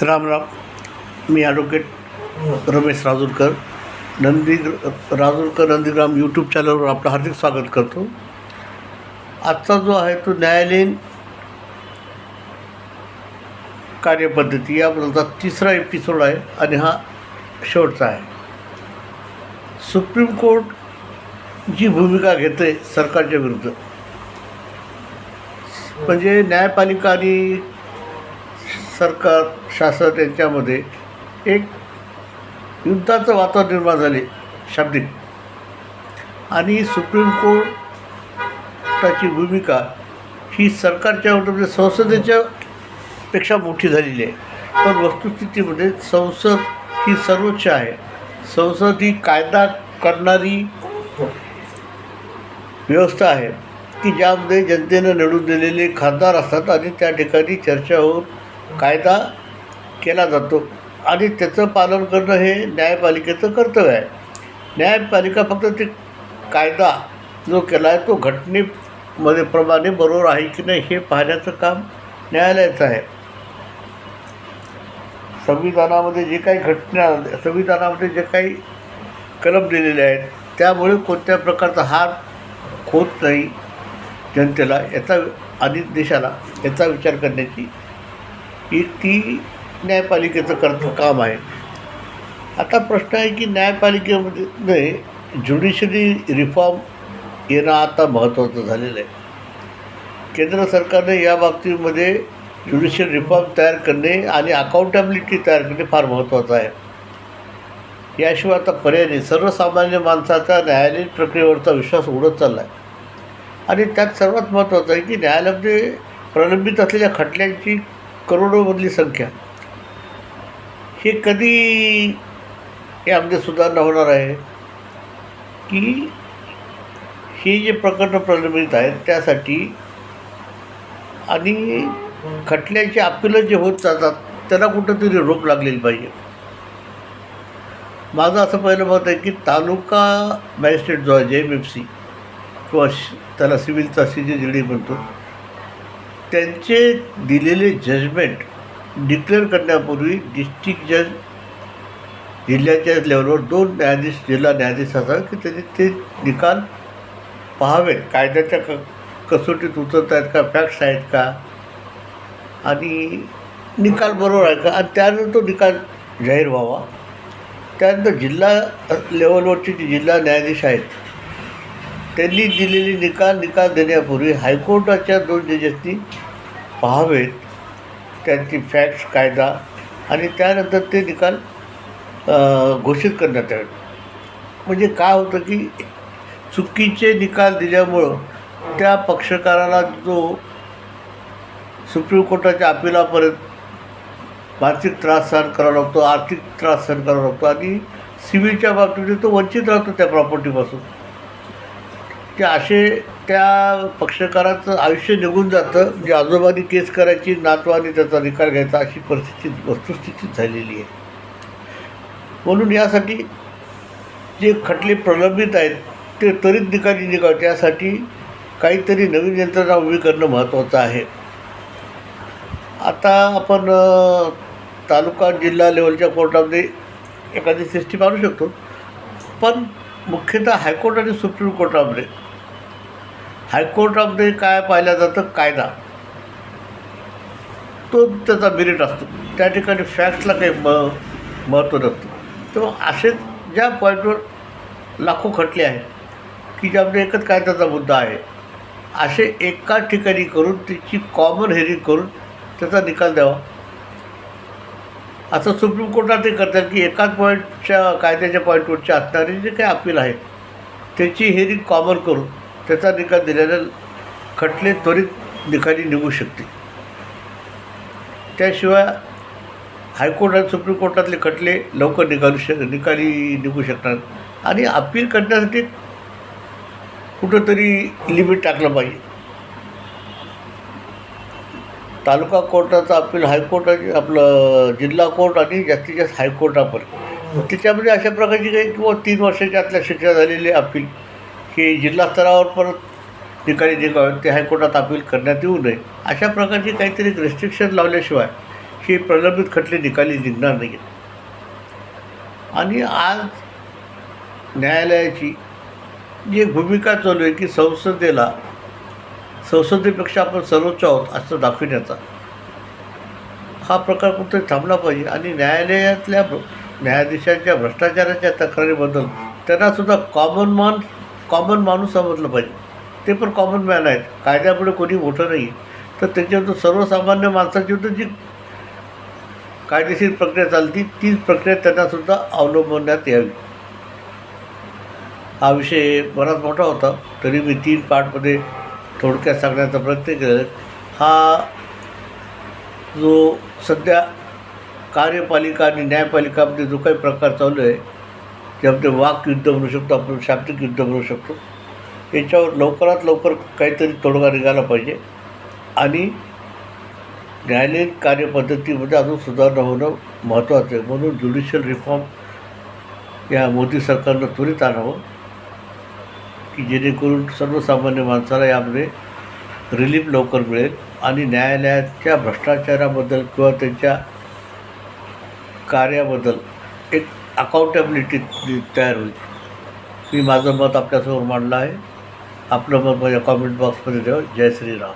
राम राम. मी advocate Ramesh Rajurkar Nandigram YouTube चॅनलवर आपलं हार्दिक स्वागत करतो. आजचा जो आहे तो न्यायालयीन कार्यपद्धती याबद्दलचा तिसरा एपिसोड आहे आणि हा शेवटचा आहे. सुप्रीम कोर्ट जी भूमिका घेते सरकारच्या विरुद्ध, म्हणजे न्यायपालिका आणि सरकार शासन यांच्यामध्ये एक युद्धाचं वातावरण निर्माण झाले शाब्दिक. आणि सुप्रीम कोर्टाची भूमिका ही सरकारच्या म्हणजे संसदेच्या पेक्षा मोठी झालेली आहे. पण वस्तुस्थितीमध्ये संसद ही सर्वोच्च आहे. संसद ही कायदा करणारी व्यवस्था आहे की ज्यामध्ये जनतेनं निवडून दिलेले खासदार असतात आणि त्या ठिकाणी चर्चा होऊन कायदा केला जातो आणि त्याचं पालन करणं हे न्यायपालिकेचं कर्तव्य आहे. न्यायपालिका फक्त ते कायदा जो केला आहे तो घटनेमध्ये प्रमाणे बरोबर आहे की नाही हे पाहण्याचं काम न्यायालयाचं आहे. संविधानामध्ये जे काही कलम दिलेले आहेत त्यामुळे कोणत्या प्रकारचा हार होत नाही जनतेला याचा आणि देशाला याचा विचार करण्याची ही ती न्यायपालिकेचं काम आहे. आता प्रश्न आहे की न्यायपालिकेमध्ये ज्युडिशरी रिफॉर्म येणं आता महत्त्वाचं झालेलं आहे. केंद्र सरकारने या बाबतीमध्ये ज्युडिशियल रिफॉर्म तयार करणे आणि अकाउंटेबिलिटी तयार करणे फार महत्त्वाचं आहे. याशिवाय आता पर्याय नाही. सर्वसामान्य माणसाचा न्यायालयीन प्रक्रियेवरचा विश्वास उडत चालला आहे आणि त्यात सर्वात महत्त्वाचं आहे की न्यायालयामध्ये प्रलंबित असलेल्या खटल्यांची करोडोमधली संख्या, हे कधी यामध्ये सुधारणा होणार आहे की हे जे प्रकरणं प्रलंबित आहेत त्यासाठी आणि खटल्याची अपीलं जे होत जातात त्याला कुठंतरी रोक लागलेली पाहिजे. माझं असं पहिलं मत आहे की तालुका मॅजिस्ट्रेट जो आहे JMFC किंवा त्याला सिव्हिलचा CJJD म्हणतो, त्यांचे दिलेले जजमेंट डिक्लेअर करण्यापूर्वी डिस्ट्रिक्ट जज जिल्ह्याच्या लेवलवर 2 न्यायाधीश, जिल्हा न्यायाधीश असावे की त्यांनी ते निकाल पाहावेत. कायद्याच्या कसोटीत उतरत आहेत का, फॅक्ट्स आहेत का आणि निकाल बरोबर आहे का, आणि त्यानंतर तो निकाल जाहीर व्हावा. त्यानंतर जिल्हा लेवलवरचे जे जिल्हा न्यायाधीश आहेत त्यांनी दिलेले निकाल देण्यापूर्वी हायकोर्टाच्या 2 जजेसनी पाहावेत त्यांची फॅक्ट्स, कायदा, आणि त्यानंतर ते निकाल घोषित करण्यात यावेत. म्हणजे काय होतं की चुकीचे निकाल दिल्यामुळं त्या पक्षकाराला जो सुप्रीम कोर्टाच्या अपिलापर्यंत मानसिक त्रास सहन करावा लागतो, आर्थिक त्रास सहन करावा लागतो आणि सिव्हिलच्या बाबतीमध्ये तो वंचित राहतो त्या प्रॉपर्टीपासून. त्या पक्षकाराचं आयुष्य निघून जातं. म्हणजे आजोबांनी केस करायची, नातवानी त्याचा निकाल घ्यायचा, अशी वस्तुस्थिती झालेली आहे. म्हणून यासाठी जे खटले प्रलंबित आहेत ते त्वरित निकाली निघावे त्यासाठी काहीतरी नवीन यंत्रणा उभी करणं महत्त्वाचं आहे. आता आपण तालुका जिल्हा लेवलच्या कोर्टामध्ये एखादी सिस्टीम आणू शकतो, पण मुख्यतः हायकोर्ट आणि सुप्रीम कोर्टामध्ये हायकोर्टामध्ये काय पाहिलं जातं, कायदा तो त्याचा मेरिट असतो. त्या ठिकाणी फॅक्ट्सला काही महत्त्व नसतं. तेव्हा असे ज्या पॉईंटवर लाखो खटले आहेत की ज्यामध्ये एकच कायद्याचा मुद्दा आहे, असे एकाच ठिकाणी करून त्याची कॉमन हेअरिंग करून त्याचा निकाल द्यावा. असं सुप्रीम कोर्टात ते करतात की एकाच पॉईंटच्या कायद्याच्या पॉईंटवरचे असणारे जे काही अपील आहेत त्याची हेअरिंग कॉमन करून त्याचा निकाल दिलेला खटले त्वरित निकाली निघू शकते. त्याशिवाय हायकोर्ट आणि सुप्रीम कोर्टातले खटले लवकर निकाली निघू शकणार. आणि अपील करण्यासाठी कुठंतरी लिमिट टाकलं पाहिजे. तालुका कोर्टाचा अपील हायकोर्ट, आपलं जिल्हा कोर्ट आणि जास्तीत जास्त हायकोर्टापर्यंत. त्याच्यामध्ये अशा प्रकारची काही किंवा 3 वर्षाच्या आतल्या शिक्षा झालेले अपील हे जिल्हा स्तरावर परत निकाली निघावे ते हायकोर्टात अपील करण्यात येऊ नये, अशा प्रकारची काहीतरी रेस्ट्रिक्शन लावल्याशिवाय ही प्रलंबित खटले निकाली निघणार नाही आहेत. आणि आज न्यायालयाची जी एक भूमिका चालू आहे की संसदेपेक्षा आपण सर्वोच्च आहोत असं दाखविण्याचा हा प्रकार कुठेतरी थांबला पाहिजे. आणि न्यायालयातल्या न्यायाधीशांच्या भ्रष्टाचाराच्या तक्रारीबद्दल त्यांनासुद्धा कॉमन माणूस समजलं पाहिजे. ते पण कॉमन मॅन आहेत, कायद्यापुढे कोणी मोठं नाही. तर त्याच्यावर सर्वसामान्य माणसाची होतं जी कायदेशीर प्रक्रिया चालती तीच प्रक्रिया त्यांनासुद्धा अवलंबवण्यात यावी. हा विषय बराच मोठा होता, तरी मी 3 पार्टमध्ये थोडक्यात सांगण्याचा प्रयत्न केला. हा जो सध्या कार्यपालिका आणि न्यायपालिकामध्ये जो काही प्रकार चालू आहे, ज्यामध्ये वाक युद्ध म्हणू शकतो आपण, शाब्दिक युद्ध म्हणू शकतो, याच्यावर लवकरात लवकर काहीतरी तोडगा निघाला पाहिजे. आणि न्यायालयीन कार्यपद्धतीमध्ये अजून सुधारणा होणं महत्त्वाचं आहे. म्हणून ज्युडिशियल रिफॉर्म या मोदी सरकारनं त्वरित आणावं की जेणेकरून सर्वसामान्य माणसाला यामध्ये रिलीफ लवकर मिळेल आणि न्यायालयाच्या भ्रष्टाचाराबद्दल किंवा त्यांच्या कार्याबद्दल एक अकाउंटेबिलिटी तयार होईल. मी माझं मत आपल्यासमोर मांडलं आहे. आपलं मत माझ्या कॉमेंट बॉक्समध्ये द्यावं. जय श्रीराम.